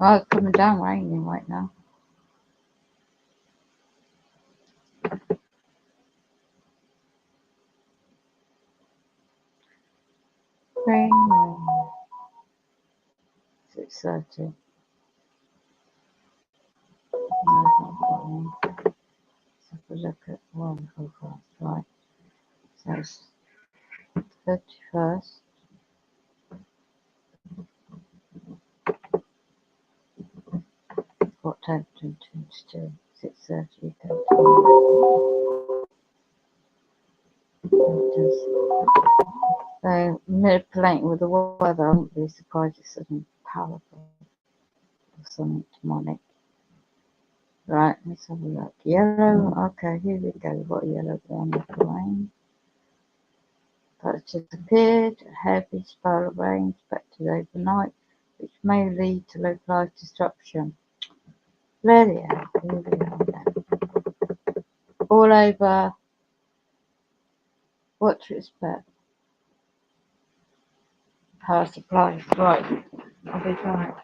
Oh, it's coming down raining right now. Rain, rain. 6:30. No, I've not got any. Let's have a look at one forecast. Right. So it's 31st. October 2022. 6:30. So manipulating with the weather, I wouldn't be surprised if something powerful or something demonic. Right, let's have a look. Yellow, okay, here we go. We've got a yellow one with the rain. That's just appeared. A heavy spell of rain expected overnight, which may lead to localized disruption. Bloody hell, here we are then. All over. What to expect? Power supply. Right, I'll be back.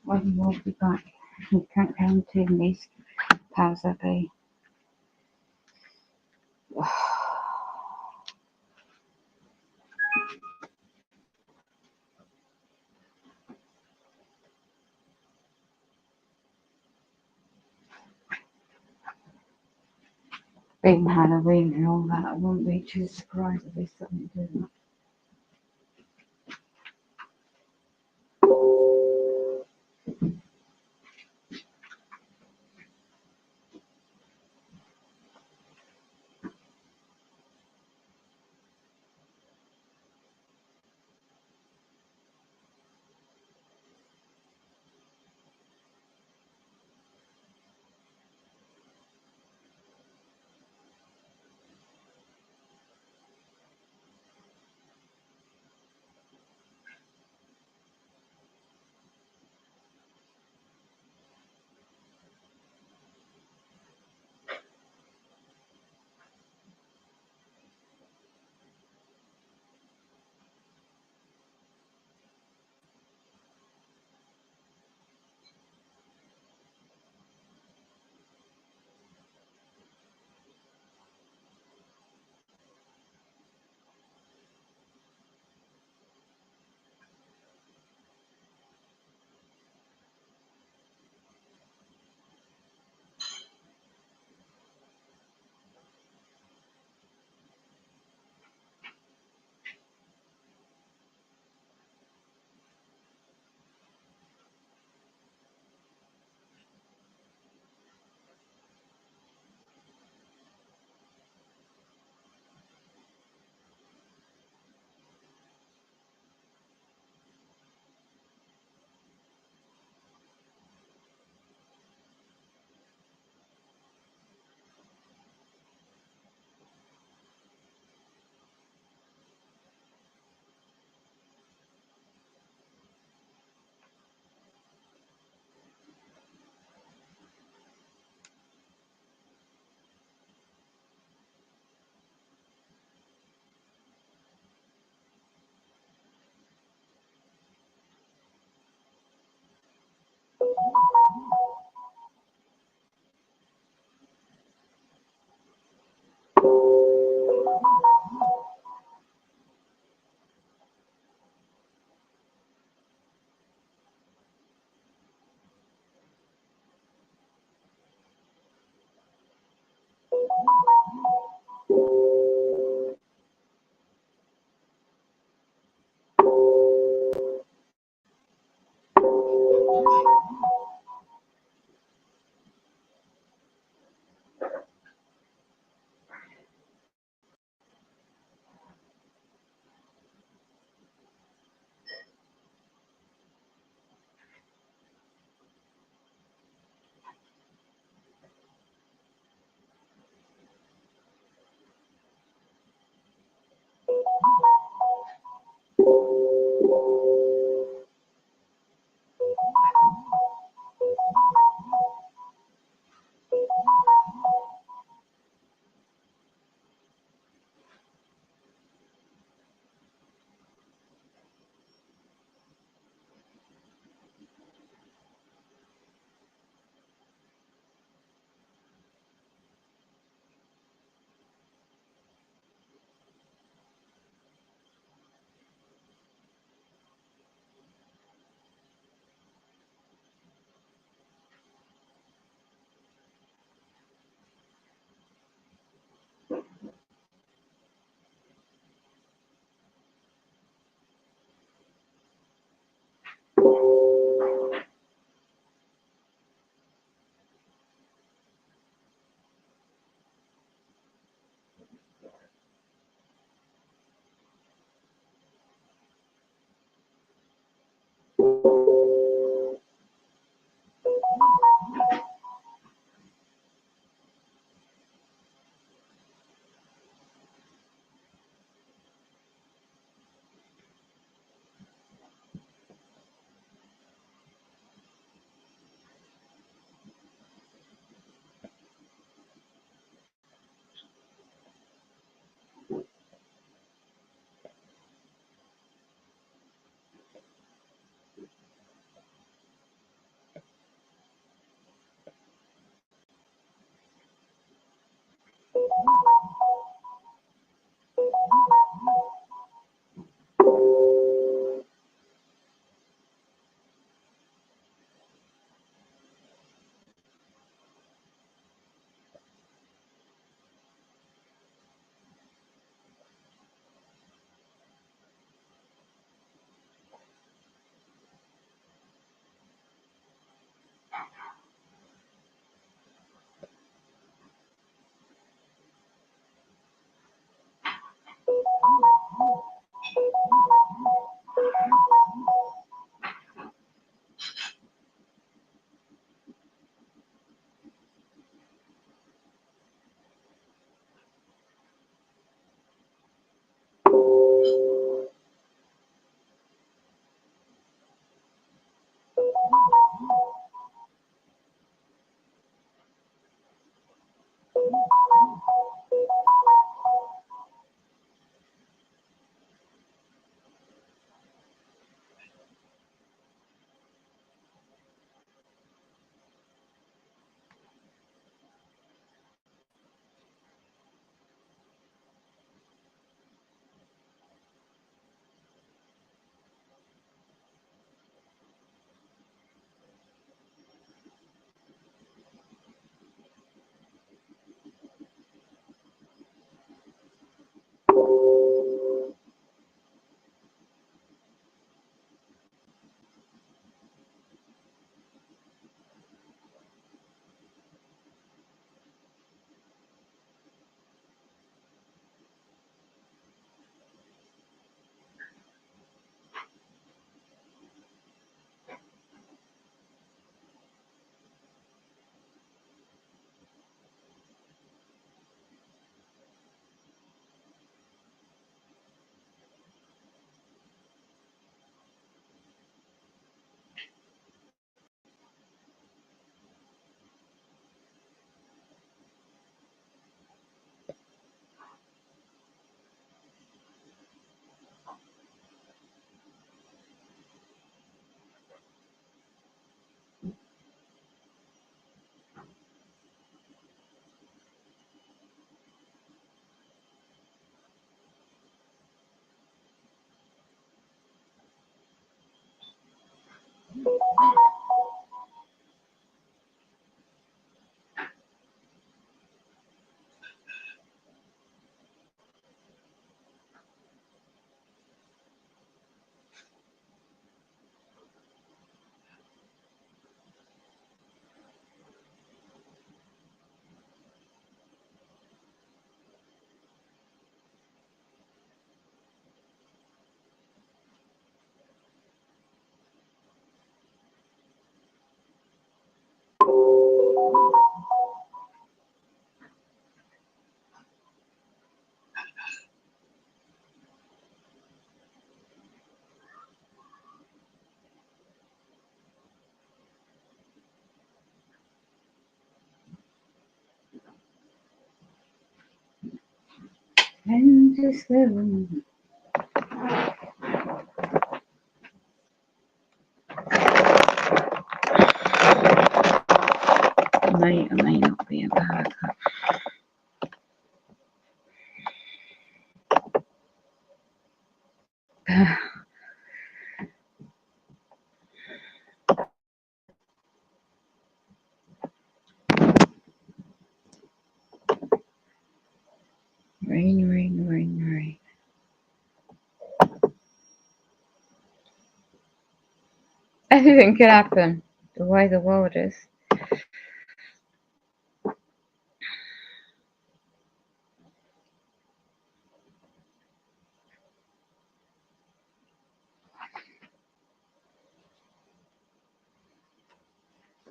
When we'll be back. You can't guarantee these powers that be. Being Halloween and all that, I wouldn't be too surprised if there's something to do that. And just living. I may not be able to rain, rain, rain, rain. Anything could happen the way the world is.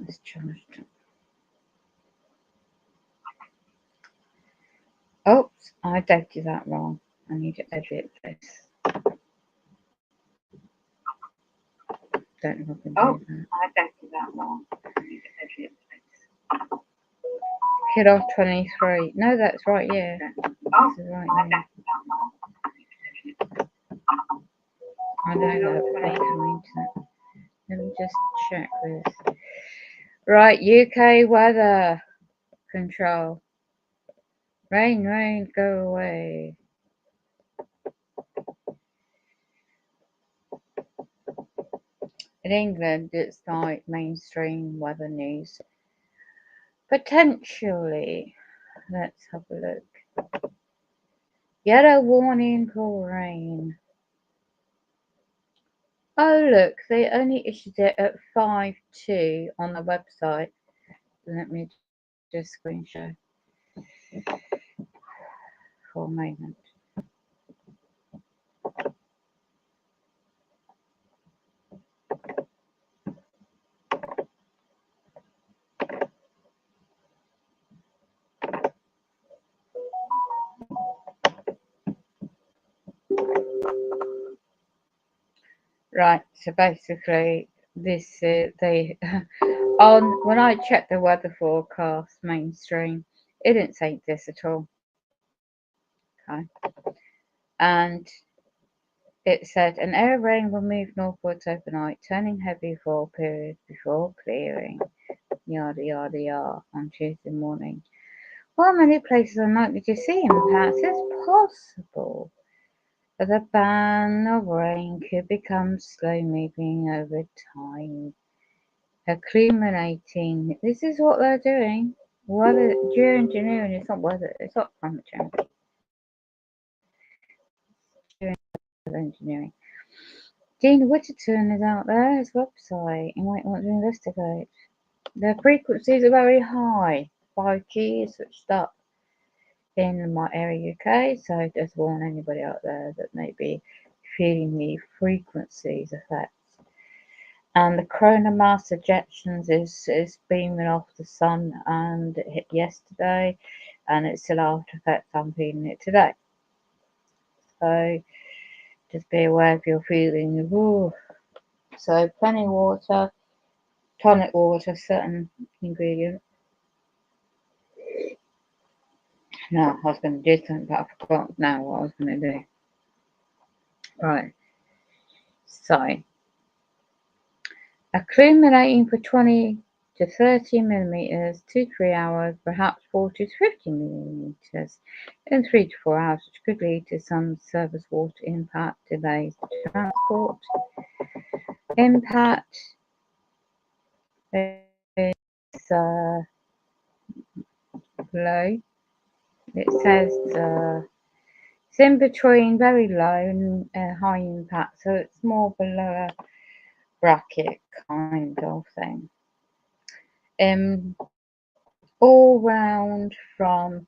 Let's try. Oops, I dated that wrong. I need to edit this. Don't know if I can do that. I dated that wrong. I need to edit this. Kid off 23. No, that's right, yeah. This is right, yeah. I know that. That's on the internet. Let me just check this. Right, UK weather control. Rain, rain, go away. In England, it's like mainstream weather news. Potentially, let's have a look. Yellow warning for rain. Oh, look, they only issued it at 5:02 on the website. Let me just screen share for a moment. Right, so basically, this they on when I checked the weather forecast mainstream, it didn't say this at all. Okay, and it said an area of rain will move northwards overnight, turning heavy for a period before clearing. Yada yada yada on Tuesday morning. While many places are likely to see impacts, it's possible that the band of rain could become slow moving over time, accumulating. This is what they're doing. Weather geoengineering, it's not weather, it's not climate change. Geoengineering. Dean Whittington is out there, his website. You might want to investigate. The frequencies are very high. 5G is switched up in my area UK, so just warn anybody out there that may be feeling the frequencies effects. And the coronal mass ejections is beaming off the sun, and it hit yesterday, and it's still after effects. I'm feeling it today. So just be aware if you're feeling ooh. So plenty of water, tonic water, certain ingredient. No, I was going to do something, but I forgot now what I was going to do. Right. So accumulating for 20 to 30 millimeters, 2-3 hours, perhaps 40 to 50 millimeters in 3 to 4 hours, which could lead to some surface water impact, delays to transport. Impact is low. It says it's in between very low and high impact, so it's more of a lower bracket kind of thing. All round from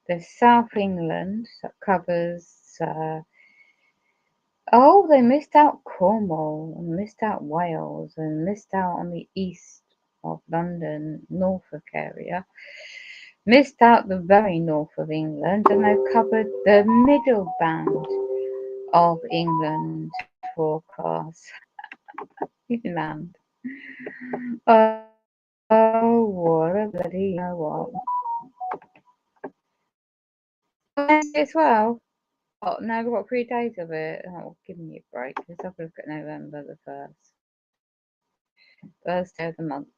the South England that covers. Oh, they missed out Cornwall and missed out Wales and missed out on the east of London, Norfolk area. Missed out the very north of England, and they've covered the middle band of England forecast. Inland. Oh, what a bloody, you know what? Wednesday as well. Oh, no, we've got 3 days of it. Oh, give me a break. Let's have a look at November the 1st. First day of the month.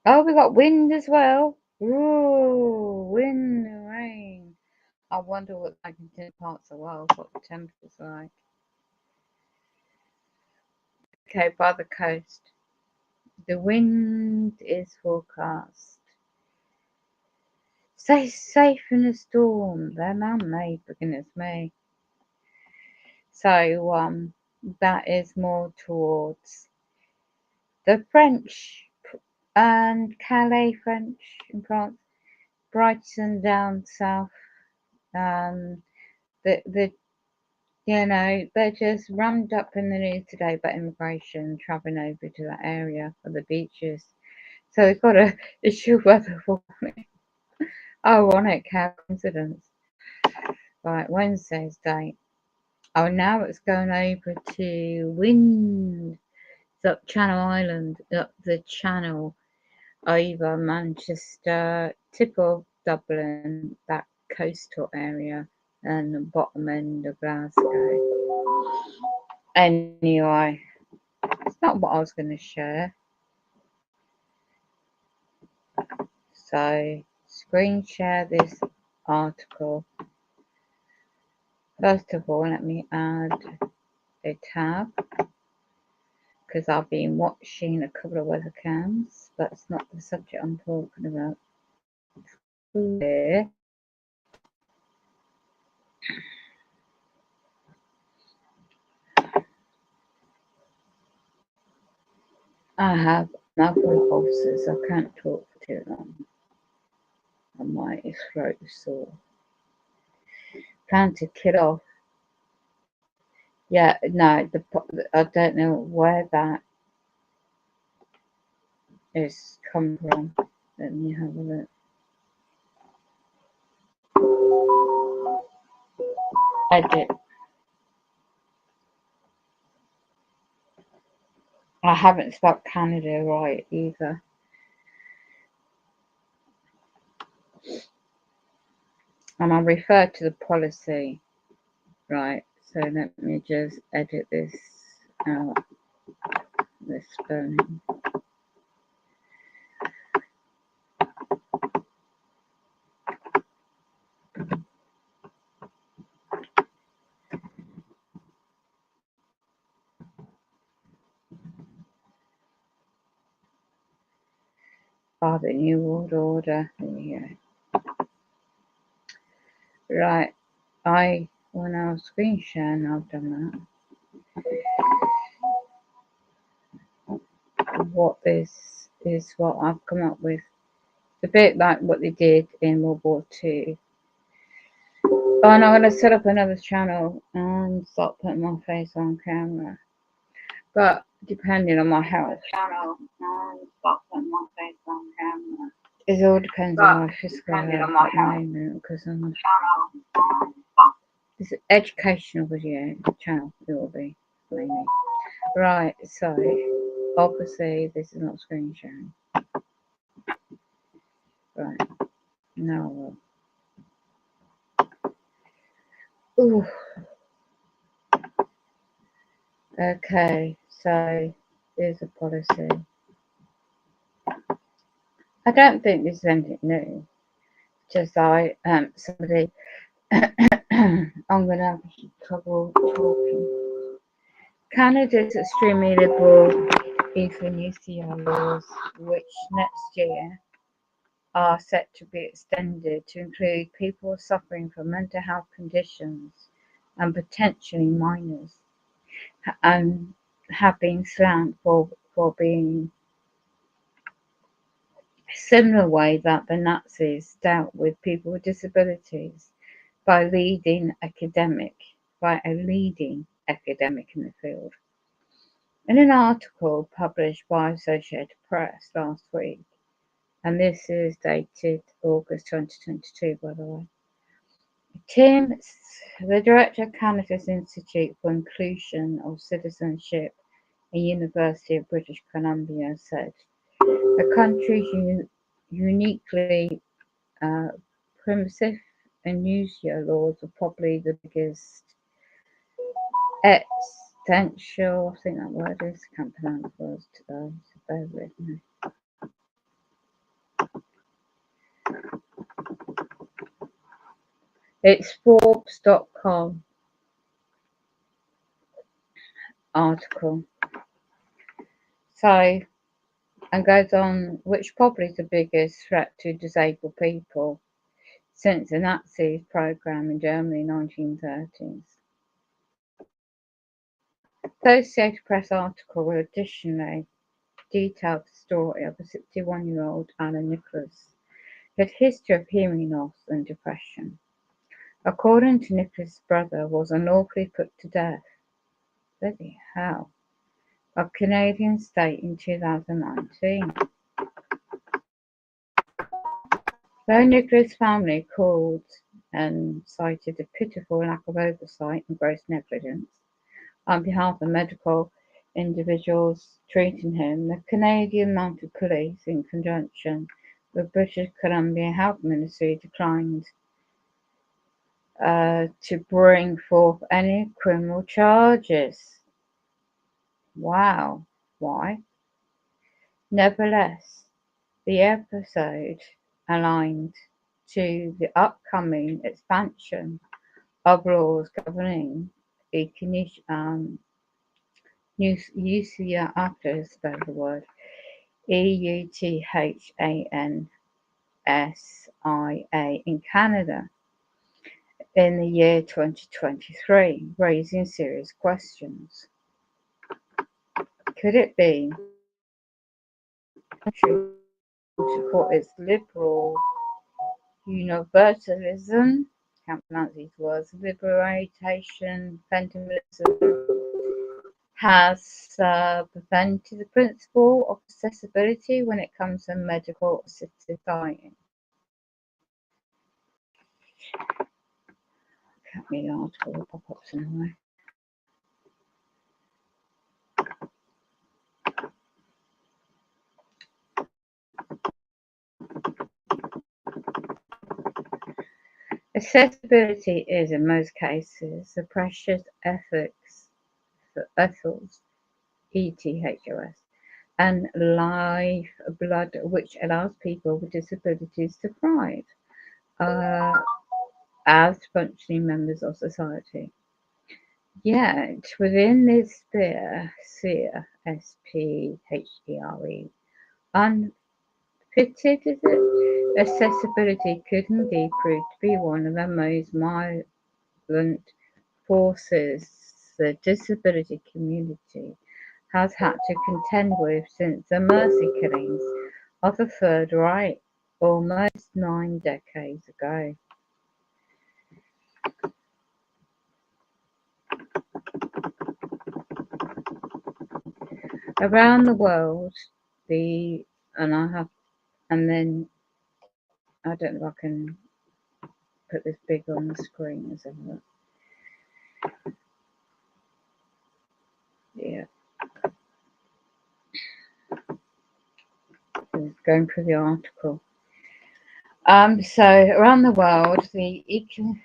Oh, we got wind as well. Ooh, wind and rain. I wonder what like in different parts of the world, what the temperature's like. Okay, by the coast. The wind is forecast. Stay safe in a storm. They're man-made, for goodness me. So that is more towards the French and Calais French in France, Brighton down south. The You know, they're just rammed up in the news today about immigration travelling over to that area of the beaches. So we've got a issue weather warning. Ironic, how coincidence. Right, Wednesday's date. Oh, now it's going over to wind. It's up Channel Island, up the channel, over Manchester, tip of Dublin, that coastal area, and the bottom end of Glasgow. Anyway, it's not what I was going to share. So, screen share this article. First of all, let me add a tab because I've been watching a couple of weather cams, but it's not the subject I'm talking about. Here, I have mouthful of ulcers. I can't talk for too long. And my throat is sore. Plan to kill off. Yeah, no, I don't know where that is come from. Let me have a look. Edit. I haven't spelled Canada right either. And I refer to the policy. Right, so let me just edit this out. This spelling. Oh, the new world order. There you go. Right, when I was screen sharing, I've done that. What this is what I've come up with. It's a bit like what they did in World War II. Oh, and I'm going to set up another channel and start putting my face on camera. But depending on my health. Channel and start putting my face on camera. It all depends on my physical health at the moment because I'm this is educational video channel. It will be mainly. Right, so obviously this is not screen sharing. Right, now ooh. Okay, so there's a policy. I don't think this is anything new. Just somebody I'm gonna have trouble talking. Canada's extremely liberal euthanasia laws, which next year are set to be extended to include people suffering from mental health conditions and potentially minors, and have been slammed for being a similar way that the Nazis dealt with people with disabilities by a leading academic in the field. In an article published by Associated Press last week, and this is dated August 2022, by the way, Tim, the director of Canada's Institute for Inclusion of Citizenship at University of British Columbia, said the country's uniquely permissive euthanasia laws are probably the biggest existential, I think that word is, I can't pronounce words today, so bear with me. It's Forbes.com article. So, and goes on, which probably is the biggest threat to disabled people since the Nazi program in Germany in the 1930s. Associated Press article will additionally detail the story of a 61-year-old Alan Nicholas who had a history of hearing loss and depression. according to Nicholas' brother, was unlawfully put to death. Bloody hell. A Canadian state in 2019. Though Nicholas' family called and cited a pitiful lack of oversight and gross negligence on behalf of medical individuals treating him, the Canadian Mounted Police, in conjunction with British Columbia Health Ministry, declined to bring forth any criminal charges. Wow. Why? Nevertheless, the episode aligned to the upcoming expansion of laws governing euthanasia, after spell the word EUTHANSIA in Canada in the year 2023, raising serious questions. Could it be to support its liberal universalism? Can't pronounce these words. Liberation, fundamentalism has prevented the principle of accessibility when it comes to medical assisted dying. Can't read the article, will pop up somewhere. Accessibility is, in most cases, the precious ethos, ETHOS, and lifeblood which allows people with disabilities to thrive as functioning members of society. Yet, within this sphere, SPHERE, unfitted is it? Accessibility could indeed prove to be one of the most violent forces the disability community has had to contend with since the mercy killings of the Third Reich almost 9 decades ago. Around the world, I don't know if I can put this big on the screen as ever. Yeah. Just going through the article. So around the world, the EUTHANSIA,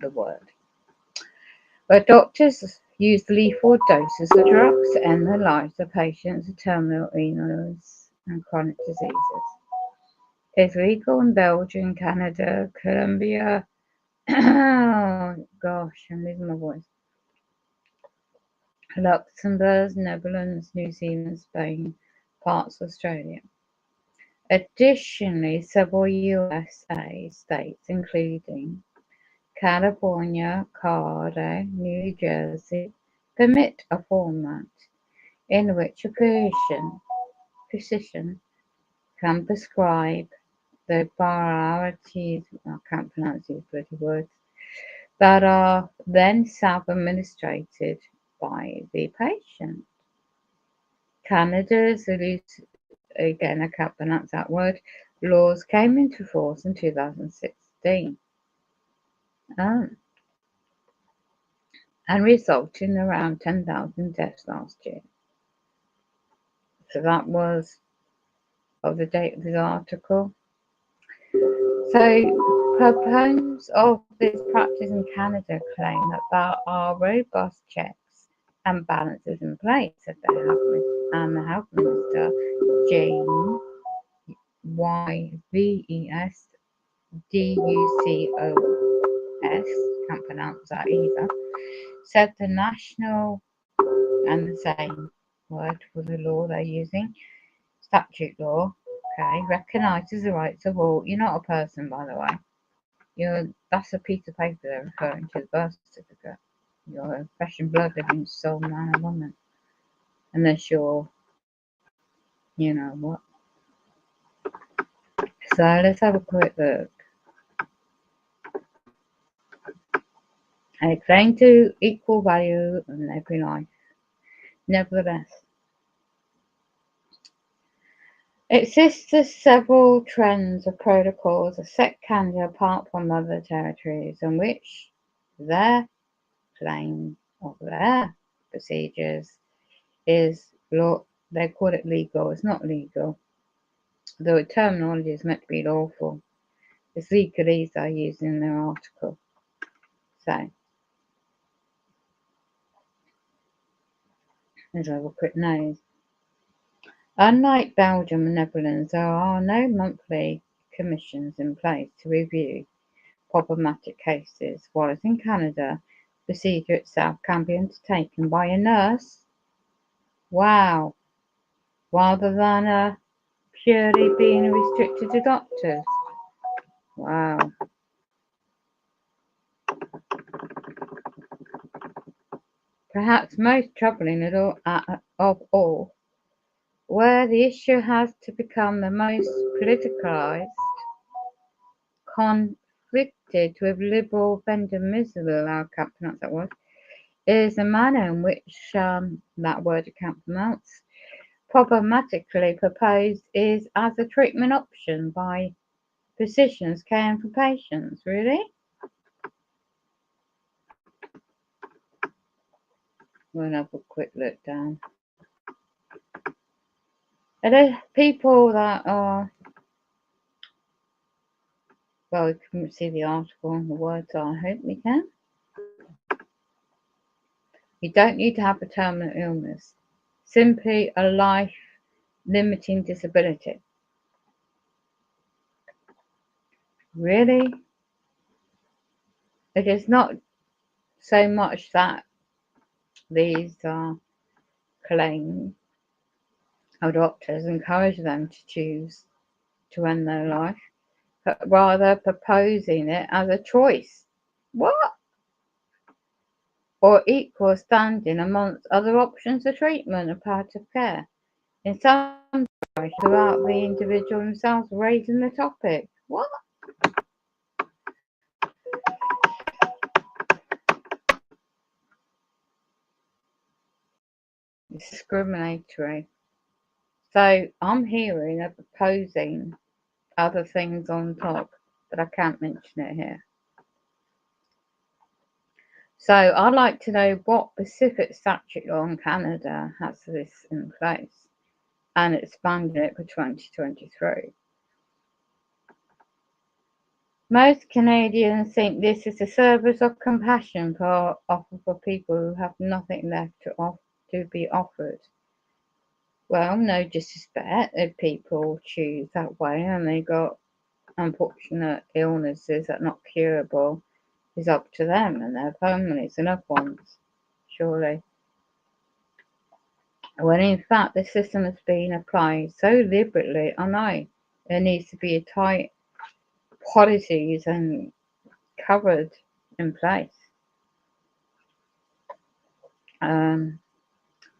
the word, where doctors use lethal doses of drugs to end the lives of patients with terminal illness and chronic diseases. It's legal in Belgium, Canada, Colombia, oh gosh, I'm losing my voice, Luxembourg, Netherlands, New Zealand, Spain, parts of Australia. Additionally, several USA states, including California, Colorado, New Jersey, permit a format in which a physician can prescribe the varieties, I can't pronounce these bloody words, that are then self-administered by the patient. Canada's, again I can't pronounce that word, laws came into force in 2016 and resulted in around 10,000 deaths last year. So that was of the date of this article. So proponents of this practice in Canada claim that there are robust checks and balances in place, said the Health Minister, Jane Yves Ducos, can't pronounce that either, said the national, and the same word for the law they're using, statute law, okay, recognises the rights of all. You're not a person, by the way. That's a piece of paper they're referring to, the birth certificate. You're a flesh and blood living soul, man or woman. Unless you're You know what? So let's have a quick look. I claim to equal value in every life. Nevertheless, exists several trends or protocols that set Canada apart from other territories in which their claim of their procedures is law. They call it legal. It's not legal. The terminology is meant to be lawful. It's legalese I use in their article. So let's have a quick nose. Unlike Belgium and Netherlands, there are no monthly commissions in place to review problematic cases, whereas in Canada, the procedure itself can be undertaken by a nurse. Wow! Rather than purely being restricted to doctors. Wow. Perhaps most troubling of all, where the issue has to become the most politicized, conflicted with liberal fundamentalism, I can't pronounce that word, is the manner in which that word I can't pronounce, problematically proposed is as a treatment option by physicians caring for patients. Really? We'll have a quick look down. Are there people that are, well, we can see the article and the words I hope we can. You don't need to have a terminal illness, simply a life-limiting disability. Really? It is not so much that these claims of doctors encourage them to choose to end their life, but rather proposing it as a choice. What? Or equal standing amongst other options of treatment or palliative care. In some situations, without the individual themselves raising the topic. What? It's discriminatory. So I'm hearing and proposing other things on top, but I can't mention it here. So I'd like to know what specific statute law in Canada has this in place and expanded it for 2023. Most Canadians think this is a service of compassion for people who have nothing left to be offered. Well, no disrespect if people choose that way and they got unfortunate illnesses that are not curable, is up to them and their families and loved ones, surely. When in fact the system has been applied so liberally, I know there needs to be a tight policies and covered in place.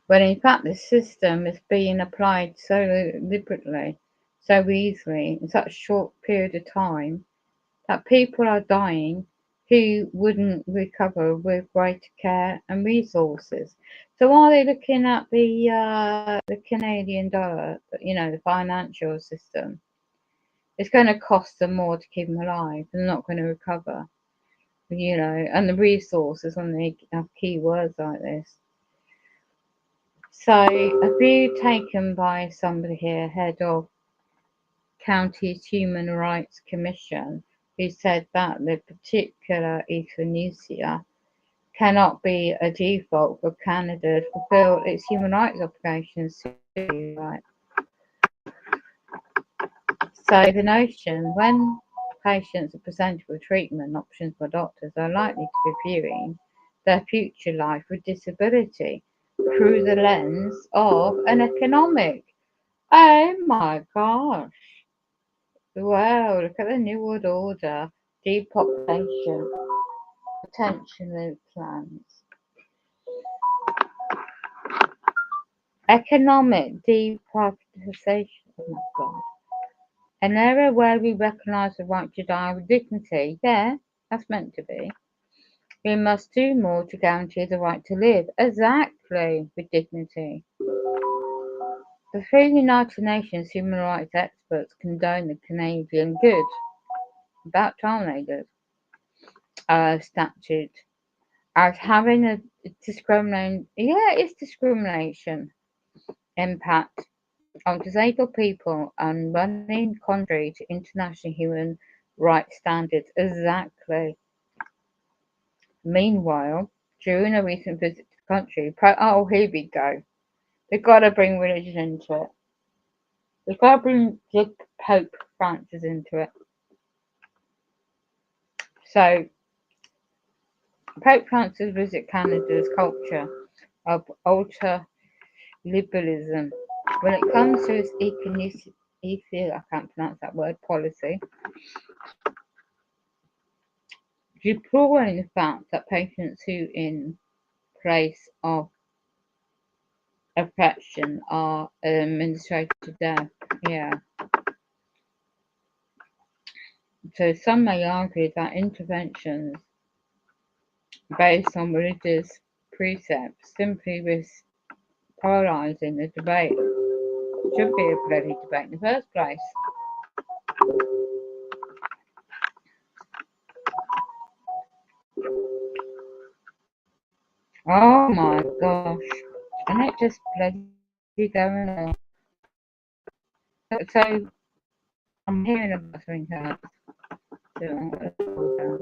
When in fact the system is being applied so liberally, so easily, in such a short period of time, that people are dying who wouldn't recover with greater care and resources. So are they looking at the Canadian dollar, the financial system? It's going to cost them more to keep them alive, and they're not going to recover. And the resources when they have key words like this. So a view taken by somebody here, head of County's Human Rights Commission, who said that the particular euthanasia cannot be a default for Canada to fulfil its human rights obligations. Right. So the notion when patients are presented with treatment options by doctors are likely to be viewing their future life with disability through the lens of an economic. Oh my gosh. Wow, look at the New World Order. Depopulation. Potential plans. Economic deprivatization. Oh my God. An era where we recognise the right to die with dignity. Yeah, that's meant to be. We must do more to guarantee the right to live. Exactly, with dignity. The three United Nations human rights experts condone the Canadian good. About time they did. Statute as having a discrimination. Yeah, it's discrimination impact on disabled people and running contrary to international human rights standards. Exactly. Meanwhile, during a recent visit to the country, oh, here we go. They've got to bring religion into it. They've got to bring Pope Francis into it. So, Pope Francis visit Canada's culture of ultra liberalism. When it comes to its I can't pronounce that word, policy, deploring the fact that patients who in place of affection are administered to death. Yeah. So some may argue that interventions based on religious precepts simply risk polarising the debate. It should be a bloody debate in the first place. Oh my gosh. And it just bloody going on. So I'm hearing about something else. So I'm gonna scroll down.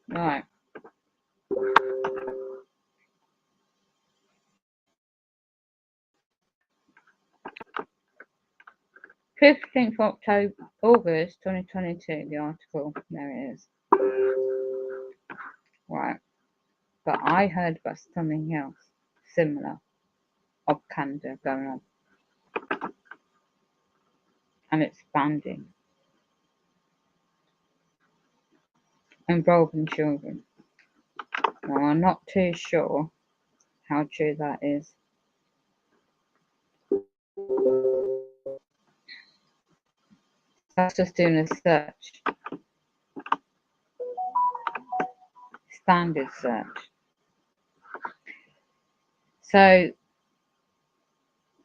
Right. 15th October, August 2022, the article. There it is. Right. But I heard about something else similar of Canada going on and expanding, involving children. Now, I'm not too sure how true that is. That's just doing a search, standard search. So,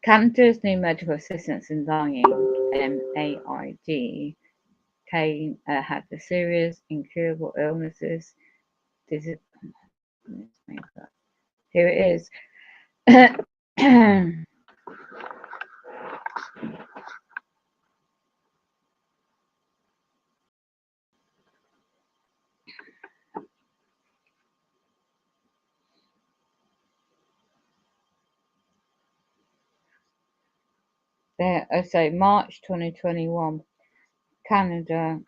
Canada's new medical assistance in dying, MAID, had the serious incurable illnesses. Here it is. There, so March 2021, Canada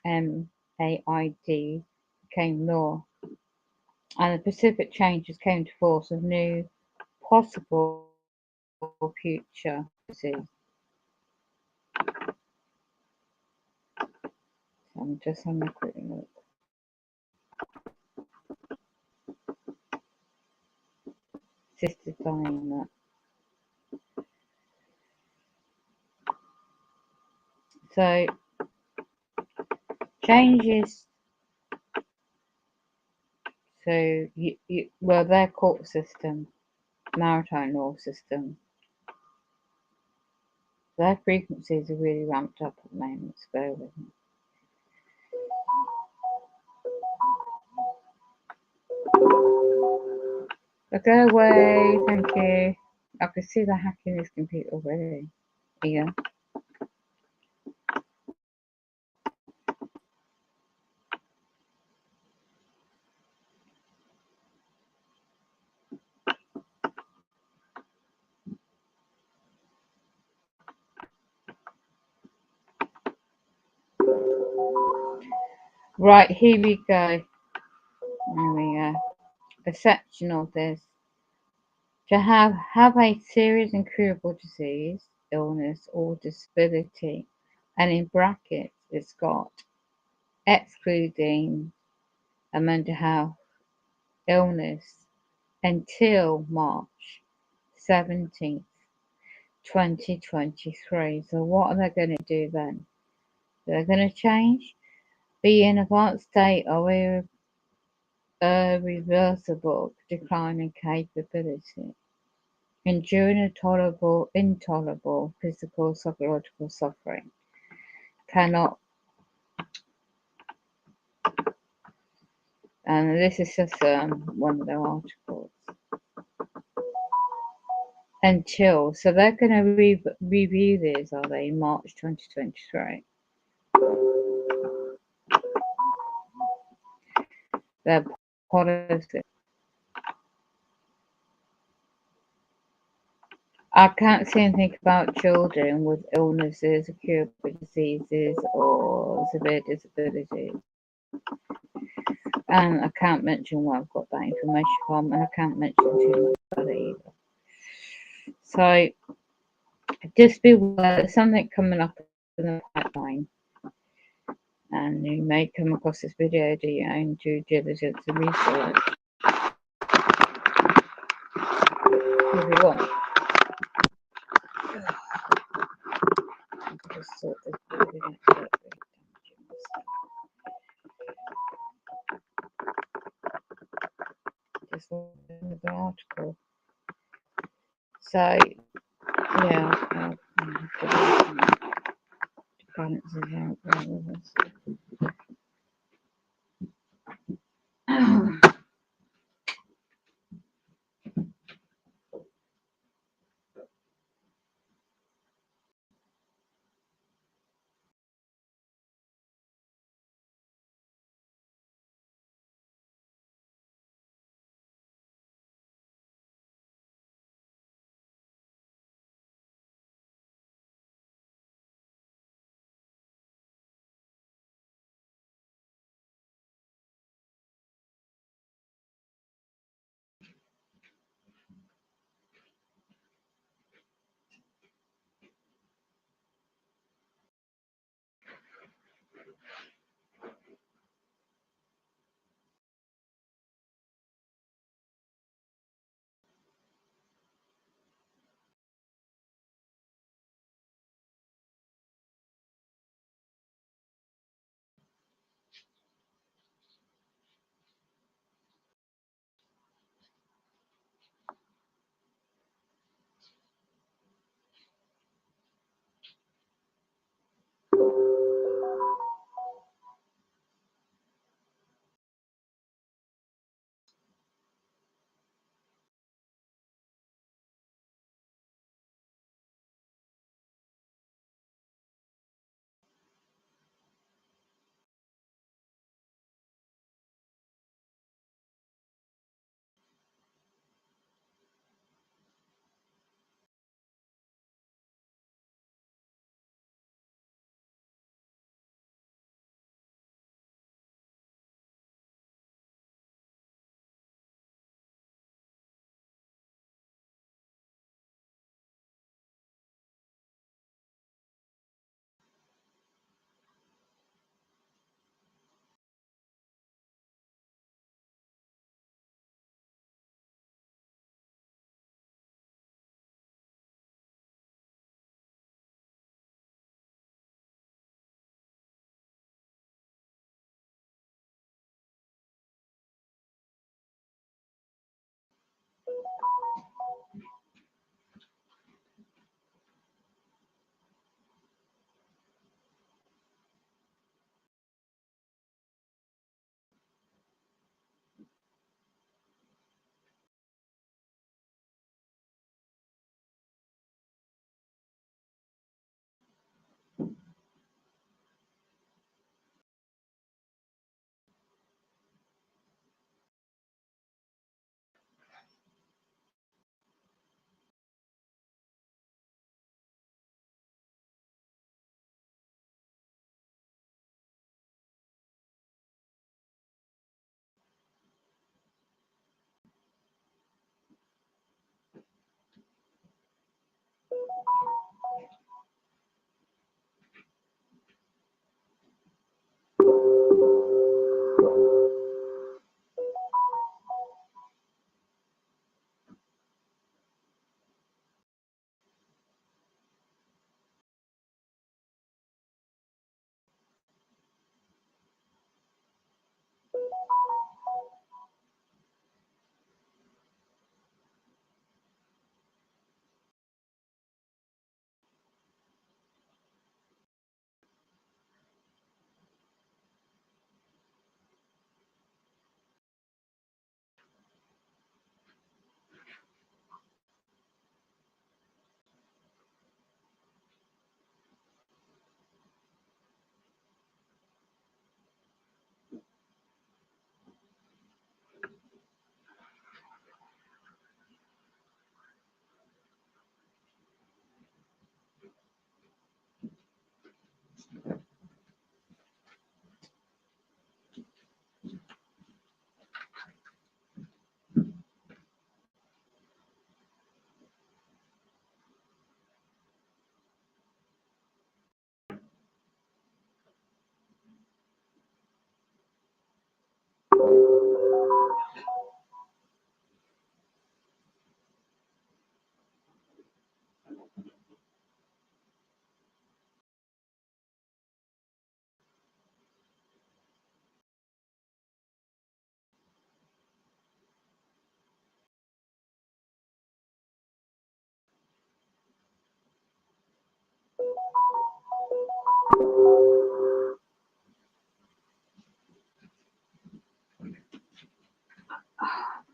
MAID became law, and the specific changes came to force of new possible future disease. So I'm just having a quick look. Assisted dying that. So changes. So well, their court system, maritime law system, their frequencies are really ramped up at the moment. So bear with me. But go away, thank you. I can see the hacking this computer already. Yeah. Right, here we go. There we go. A section of this. To have a serious incurable disease, illness, or disability, and in brackets it's got excluding a mental health illness until March 17th, 2023. So what are they going to do then? They're going to change, be in advanced state of irreversible decline in capability, enduring intolerable physical, psychological suffering, cannot, and this is just one of their articles, until, so they're going to review these, are they, in March 2023? Their policy. I can't see anything about children with illnesses, curable diseases, or severe disabilities. And I can't mention where I've got that information from, and I can't mention too much about it either. So just be aware there's something coming up in the pipeline, and you may come across this video, do your own due diligence and research if you want. Just sort this video out. Just another article. So yeah, balances out there with us.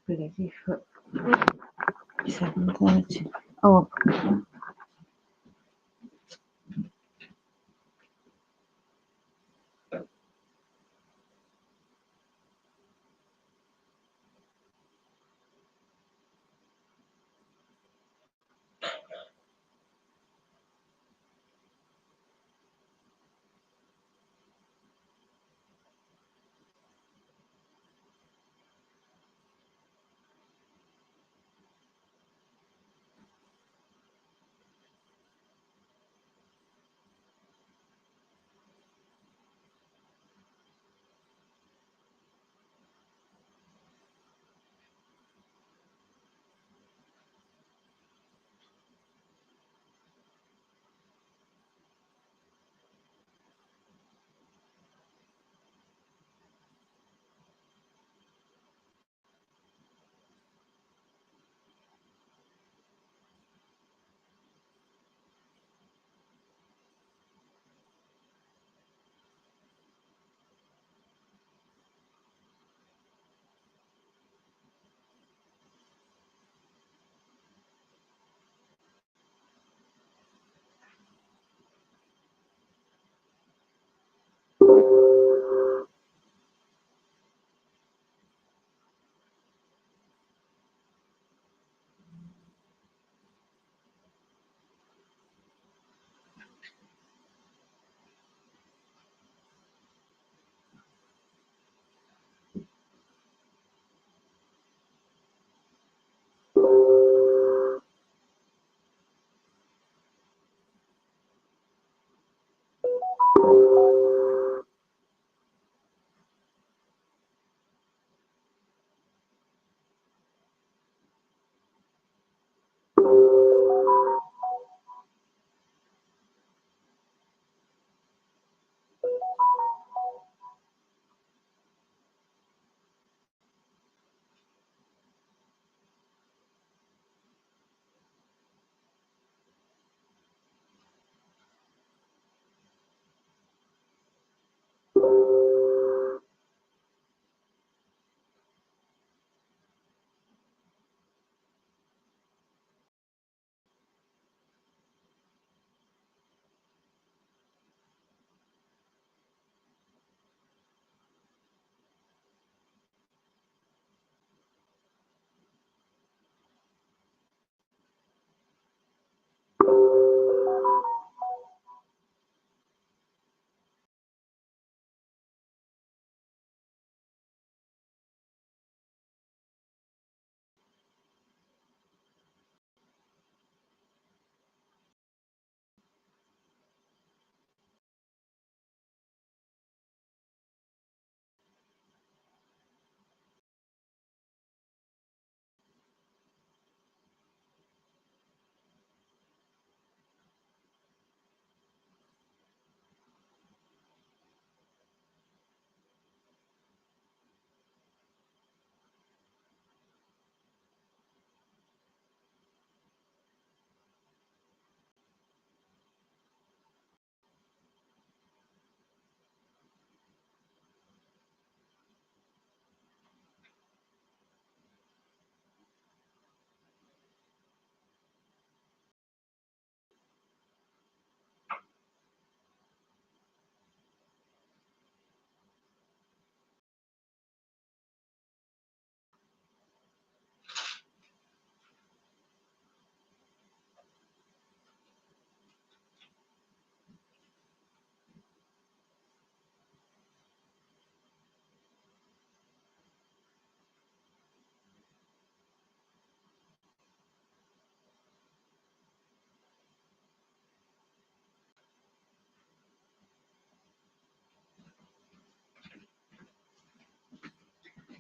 Bloody foot. 7:30. Oh,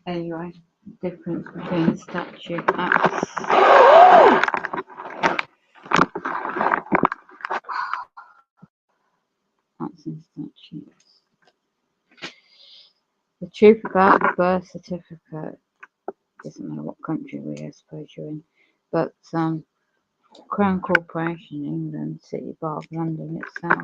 Anyway, difference between statue acts. Acts and statutes. The truth about the birth certificate, doesn't matter what country I suppose you're in, but Crown Corporation, England, City Bar of London itself.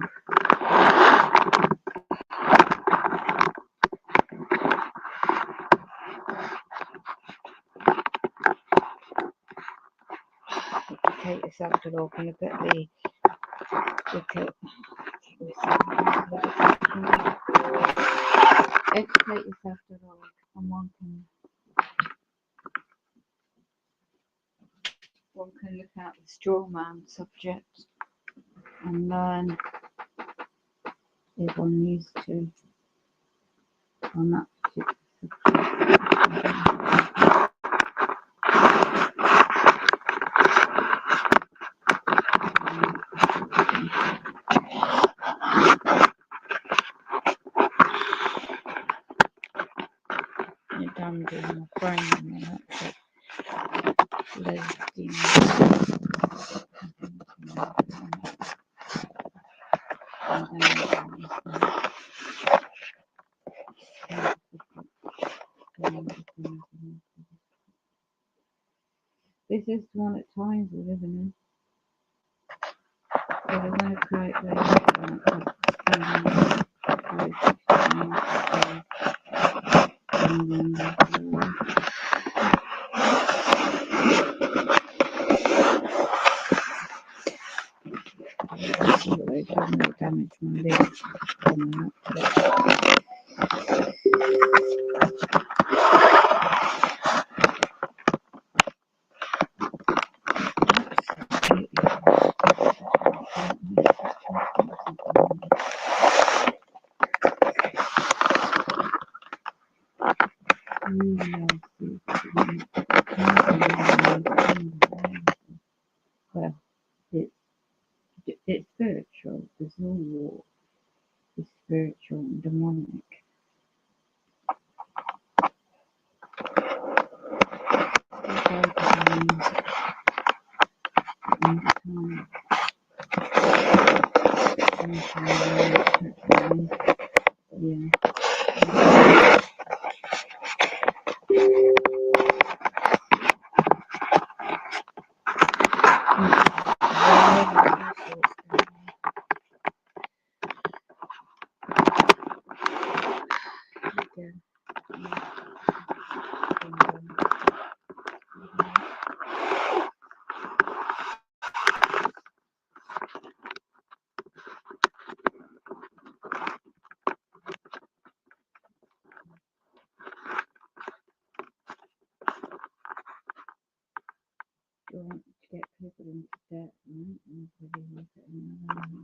Educate yourself to look and look at the educate yourself to look, and one can look at the straw man subject and learn if one needs to on that particular I'm doing my brain and all that, lesbian. This is one at times we're living in. So we're going to create those damage my lips. Well, it's spiritual. There's no war. It's spiritual and demonic. You want to get people into debt, right? And really look at another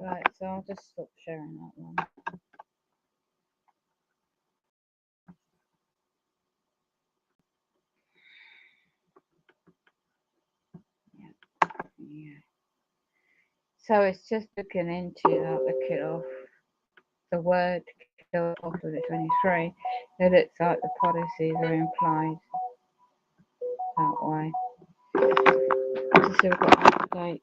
Right, so I'll just stop sharing that one. Yeah. So it's just looking into the kill-off, the word kill-off of the 23. It looks like the policies are implied that way. So we've got an update.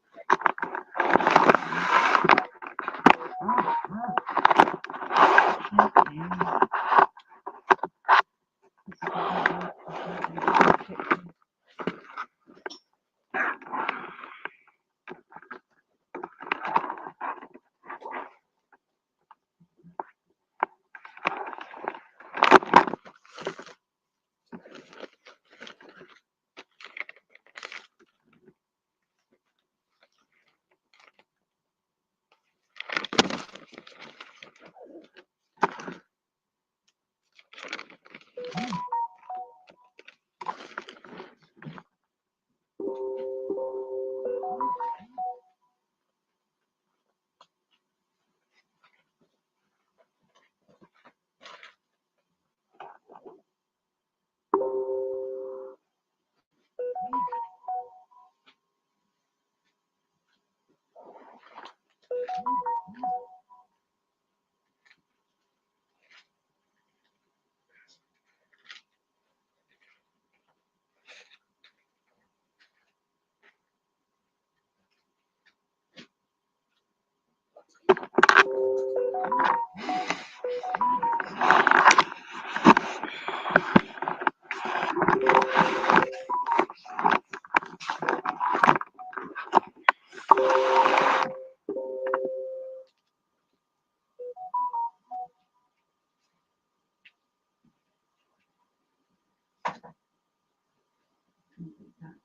that.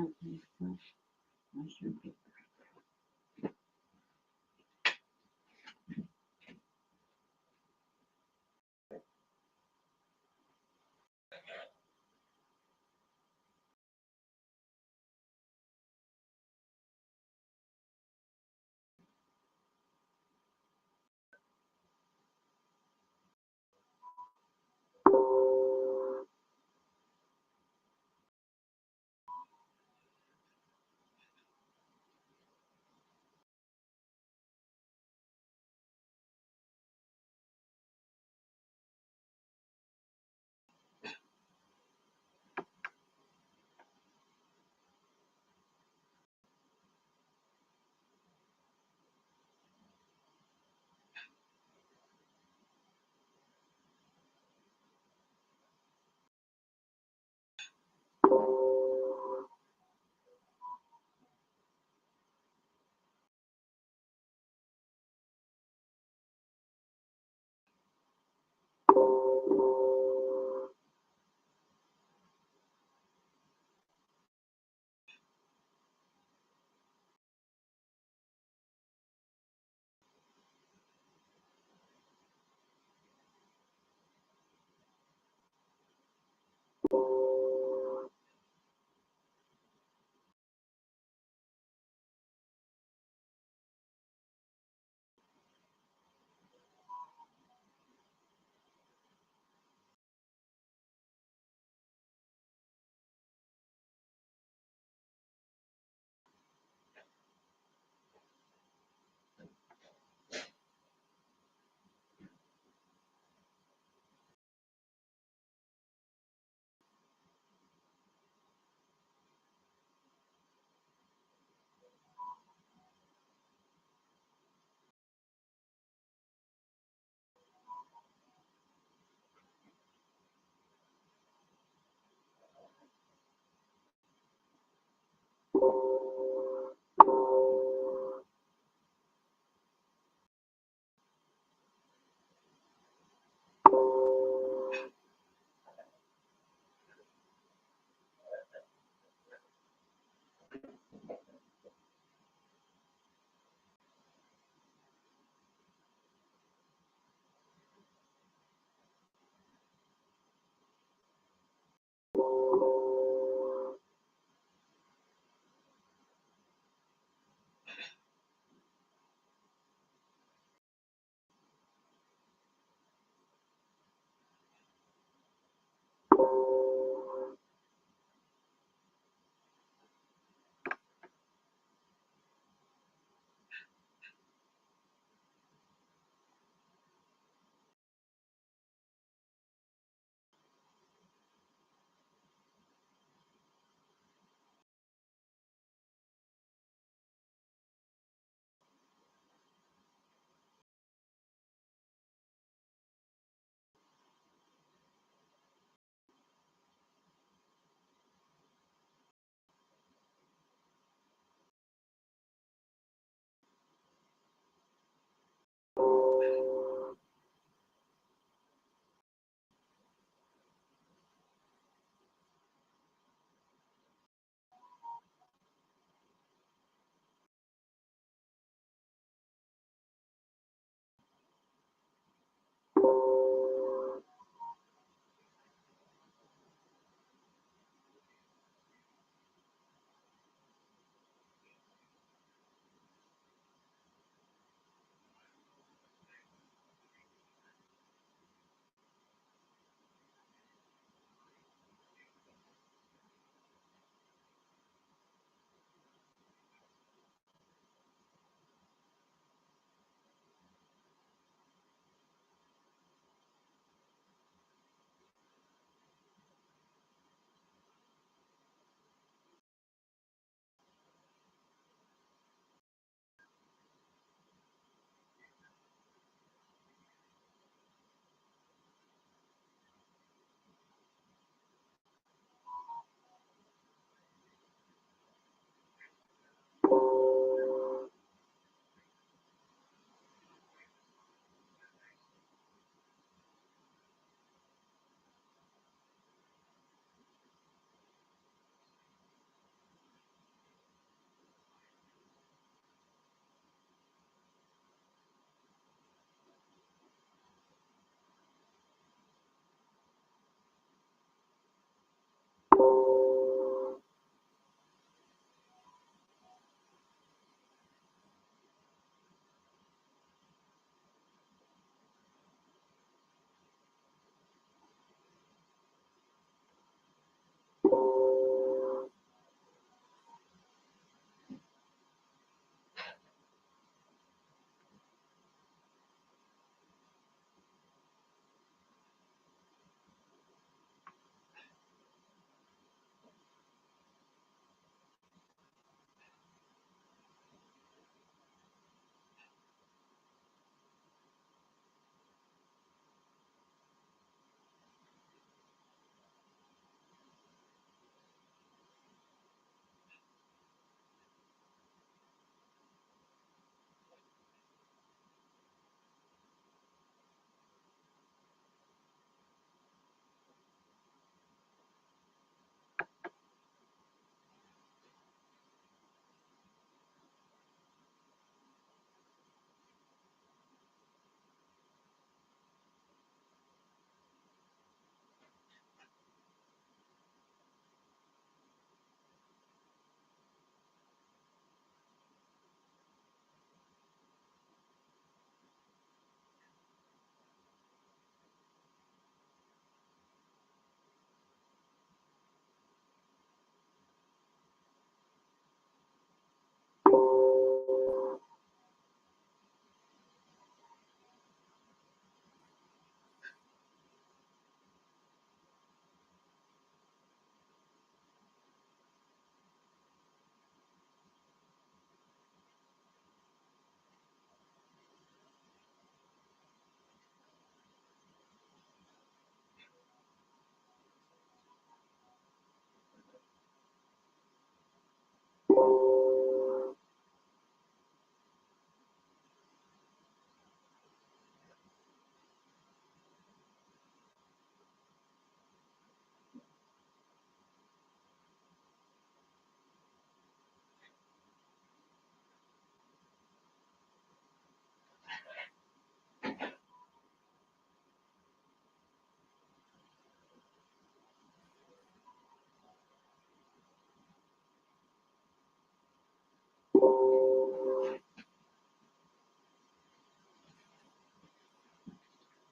Okay, so I should be.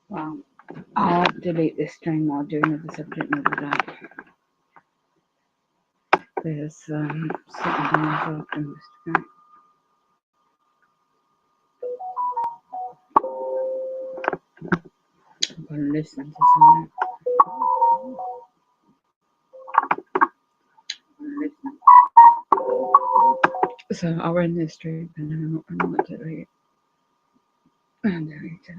Well, I'll delete this stream. I'll do another subject another day. There's sitting down talking this guy. I'm going to listen to something. So I'll end this stream and then I'm not delete it. And delete it.